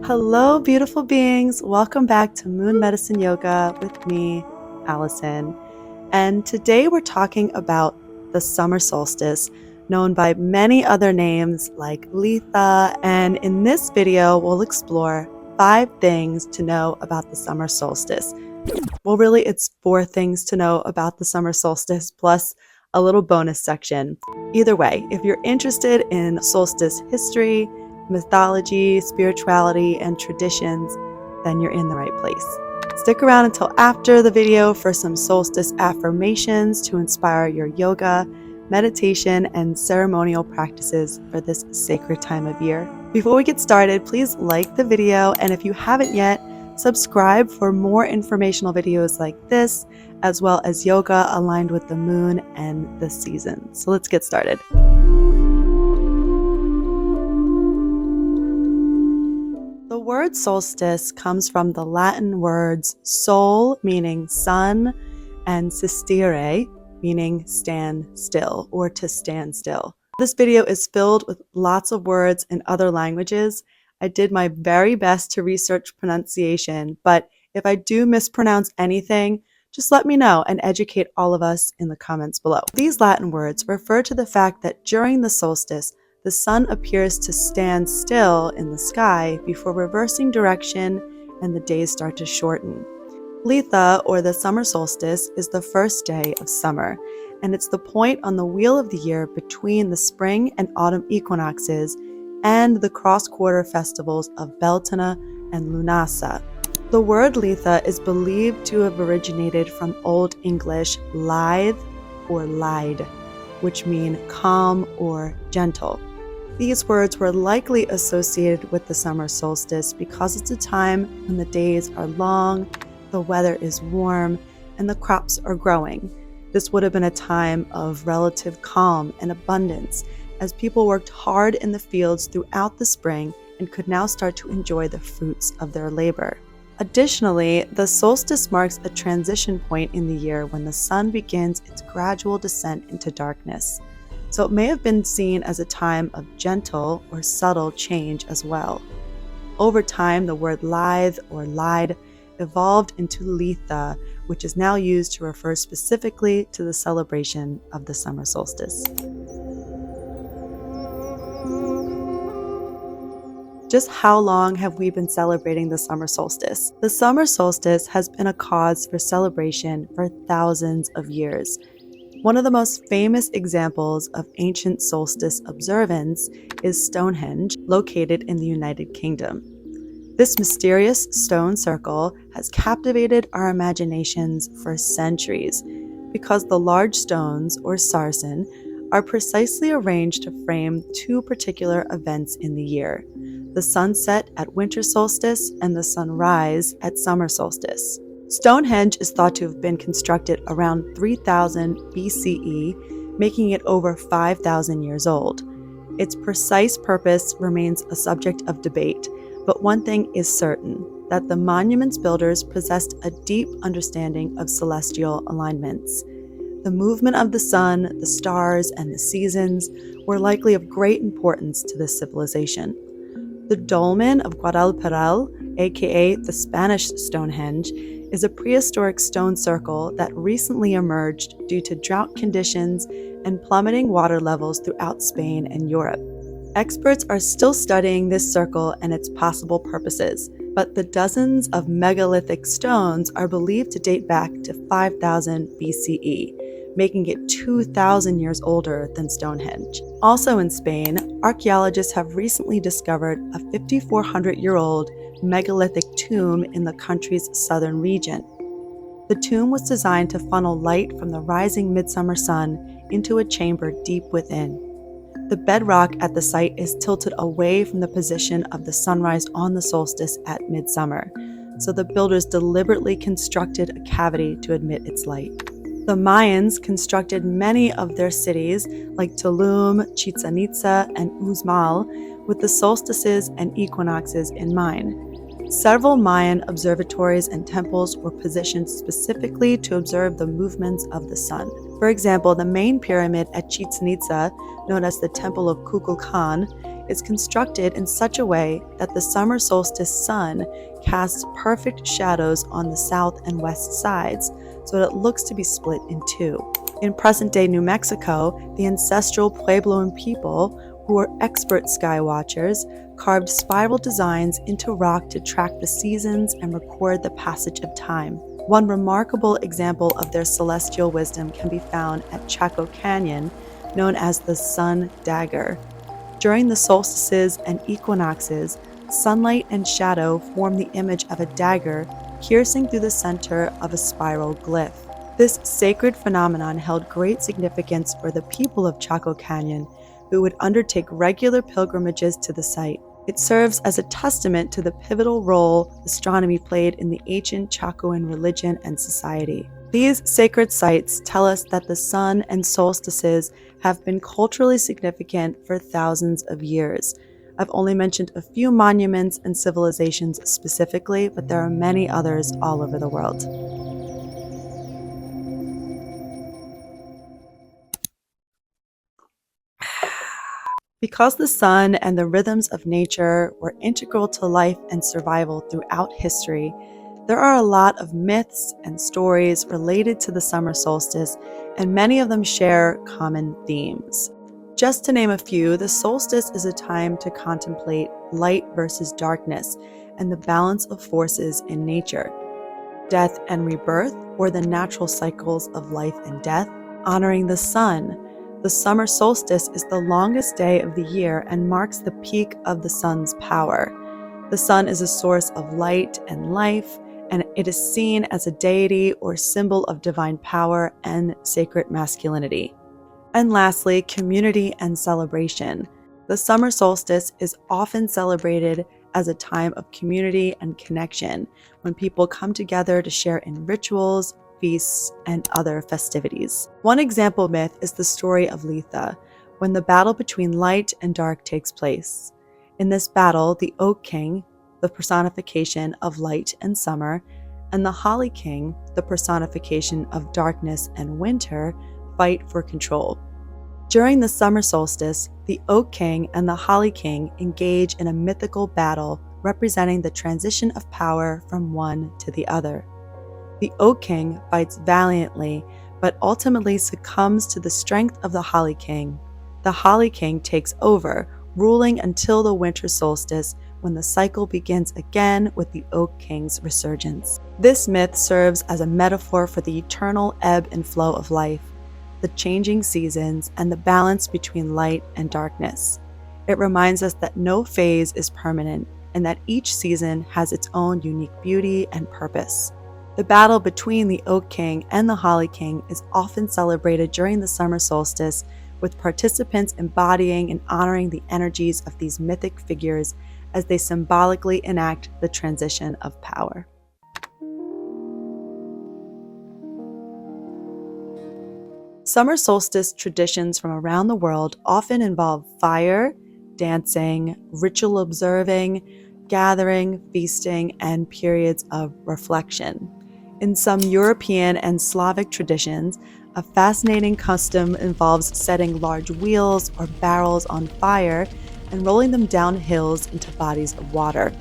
Hello, beautiful beings. Welcome back to Moon Medicine Yoga with me, Allison. And today we're talking about the summer solstice, known by many other names like Litha. And in this video, we'll explore 5 things to know about the summer solstice. Well, really, it's 4 things to know about the summer solstice, plus a little bonus section. Either way, if you're interested in solstice history, mythology, spirituality, and traditions, then you're in the right place. Stick around until after the video for some solstice affirmations to inspire your yoga, meditation, and ceremonial practices for this sacred time of year. Before we get started, please like the video, and if you haven't yet, subscribe for more informational videos like this, as well as yoga aligned with the moon and the seasons. So let's get started. The word solstice comes from the Latin words sol, meaning sun, and sistere, meaning stand still or to stand still. This video is filled with lots of words in other languages. I did my very best to research pronunciation, but if I do mispronounce anything, just let me know and educate all of us in the comments below. These Latin words refer to the fact that during the solstice, the sun appears to stand still in the sky before reversing direction and the days start to shorten. Litha, or the summer solstice, is the first day of summer, and it's the point on the wheel of the year between the spring and autumn equinoxes and the cross-quarter festivals of Beltane and Lunasa. The word Litha is believed to have originated from Old English lithe or lide, which mean calm or gentle. These words were likely associated with the summer solstice because it's a time when the days are long, the weather is warm, and the crops are growing. This would have been a time of relative calm and abundance, as people worked hard in the fields throughout the spring and could now start to enjoy the fruits of their labor. Additionally, the solstice marks a transition point in the year when the sun begins its gradual descent into darkness. So it may have been seen as a time of gentle or subtle change as well. Over time, the word lithe or lide evolved into Litha, which is now used to refer specifically to the celebration of the summer solstice. Just how long have we been celebrating the summer solstice? The summer solstice has been a cause for celebration for thousands of years. One of the most famous examples of ancient solstice observance is Stonehenge, located in the United Kingdom. This mysterious stone circle has captivated our imaginations for centuries because the large stones, or sarsen, are precisely arranged to frame 2 particular events in the year: the sunset at winter solstice and the sunrise at summer solstice. Stonehenge is thought to have been constructed around 3000 BCE, making it over 5,000 years old. Its precise purpose remains a subject of debate, but one thing is certain, that the monument's builders possessed a deep understanding of celestial alignments. The movement of the sun, the stars, and the seasons were likely of great importance to this civilization. The dolmen of Guadalperal, aka the Spanish Stonehenge, is a prehistoric stone circle that recently emerged due to drought conditions and plummeting water levels throughout Spain and Europe. Experts are still studying this circle and its possible purposes, but the dozens of megalithic stones are believed to date back to 5000 BCE, making it 2,000 years older than Stonehenge. Also in Spain, archaeologists have recently discovered a 5,400-year-old megalithic tomb in the country's southern region. The tomb was designed to funnel light from the rising midsummer sun into a chamber deep within. The bedrock at the site is tilted away from the position of the sunrise on the solstice at midsummer, so the builders deliberately constructed a cavity to admit its light. The Mayans constructed many of their cities, like Tulum, Chichen Itza, and Uxmal, with the solstices and equinoxes in mind. Several Mayan observatories and temples were positioned specifically to observe the movements of the sun. For example, the main pyramid at Chichen Itza, known as the Temple of Kukulkan, is constructed in such a way that the summer solstice sun casts perfect shadows on the south and west sides, so that it looks to be split in two. In present-day New Mexico, the ancestral Puebloan people, who were expert sky watchers, carved spiral designs into rock to track the seasons and record the passage of time. One remarkable example of their celestial wisdom can be found at Chaco Canyon, known as the Sun Dagger. During the solstices and equinoxes, sunlight and shadow form the image of a dagger piercing through the center of a spiral glyph. This sacred phenomenon held great significance for the people of Chaco Canyon, who would undertake regular pilgrimages to the site. It serves as a testament to the pivotal role astronomy played in the ancient Chacoan religion and society. These sacred sites tell us that the sun and solstices have been culturally significant for thousands of years. I've only mentioned a few monuments and civilizations specifically, but there are many others all over the world. Because the sun and the rhythms of nature were integral to life and survival throughout history, there are a lot of myths and stories related to the summer solstice, and many of them share common themes. Just to name a few, the solstice is a time to contemplate light versus darkness and the balance of forces in nature. Death and rebirth, or the natural cycles of life and death, honoring the sun. The summer solstice is the longest day of the year and marks the peak of the sun's power. The sun is a source of light and life, and it is seen as a deity or symbol of divine power and sacred masculinity. And lastly, community and celebration. The summer solstice is often celebrated as a time of community and connection, when people come together to share in rituals, feasts, and other festivities. One example myth is the story of Litha, when the battle between light and dark takes place. In this battle, the Oak King, the personification of light and summer, and the Holly King, the personification of darkness and winter, fight for control. During the summer solstice, the Oak King and the Holly King engage in a mythical battle representing the transition of power from one to the other. The Oak King fights valiantly, but ultimately succumbs to the strength of the Holly King. The Holly King takes over, ruling until the winter solstice, when the cycle begins again with the Oak King's resurgence. This myth serves as a metaphor for the eternal ebb and flow of life, the changing seasons, and the balance between light and darkness. It reminds us that no phase is permanent, and that each season has its own unique beauty and purpose. The battle between the Oak King and the Holly King is often celebrated during the summer solstice, with participants embodying and honoring the energies of these mythic figures as they symbolically enact the transition of power. Summer solstice traditions from around the world often involve fire, dancing, ritual observing, gathering, feasting, and periods of reflection. In some European and Slavic traditions, a fascinating custom involves setting large wheels or barrels on fire and rolling them down hills into bodies of water.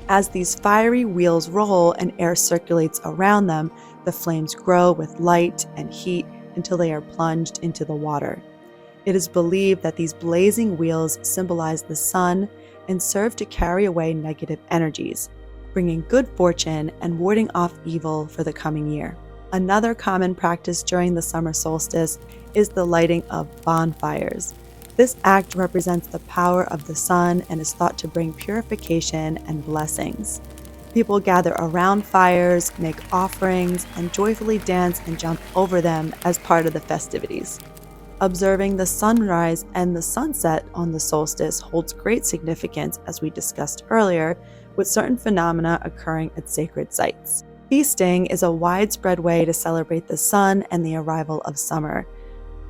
As these fiery wheels roll and air circulates around them, the flames grow with light and heat until they are plunged into the water. It is believed that these blazing wheels symbolize the sun and serve to carry away negative energies, bringing good fortune and warding off evil for the coming year. Another common practice during the summer solstice is the lighting of bonfires. This act represents the power of the sun and is thought to bring purification and blessings. People gather around fires, make offerings, and joyfully dance and jump over them as part of the festivities. Observing the sunrise and the sunset on the solstice holds great significance, as we discussed earlier, with certain phenomena occurring at sacred sites. Feasting is a widespread way to celebrate the sun and the arrival of summer.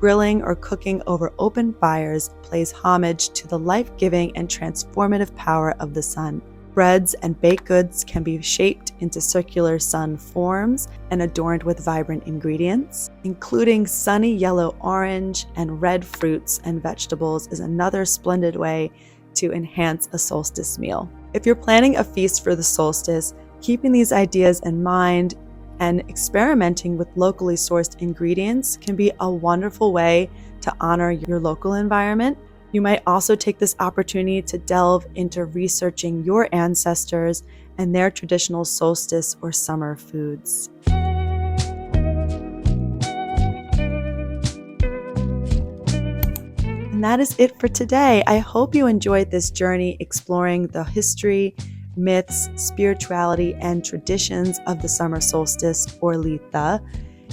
Grilling or cooking over open fires pays homage to the life-giving and transformative power of the sun. Breads and baked goods can be shaped into circular sun forms and adorned with vibrant ingredients, including sunny yellow, orange, and red fruits and vegetables is another splendid way to enhance a solstice meal. If you're planning a feast for the solstice, keeping these ideas in mind and experimenting with locally sourced ingredients can be a wonderful way to honor your local environment. You might also take this opportunity to delve into researching your ancestors and their traditional solstice or summer foods. And that is it for today. I hope you enjoyed this journey exploring the history, myths, spirituality, and traditions of the summer solstice or Litha.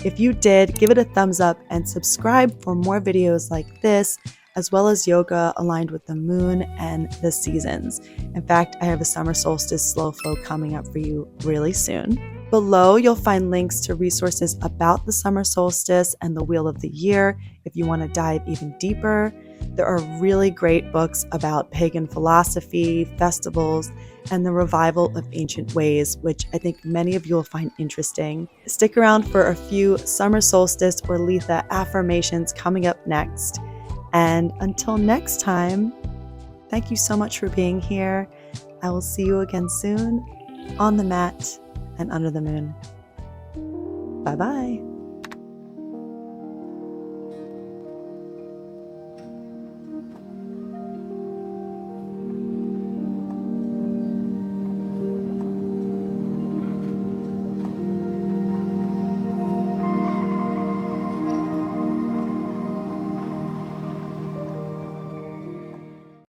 If you did, give it a thumbs up and subscribe for more videos like this, as well as yoga aligned with the moon and the seasons. In fact, I have a summer solstice slow flow coming up for you really soon. Below, you'll find links to resources about the summer solstice and the wheel of the year if you want to dive even deeper. There are really great books about pagan philosophy, festivals, and the revival of ancient ways, which I think many of you will find interesting. Stick around for a few summer solstice or Litha affirmations coming up next. And until next time, thank you so much for being here. I will see you again soon on the mat and under the moon. Bye-bye.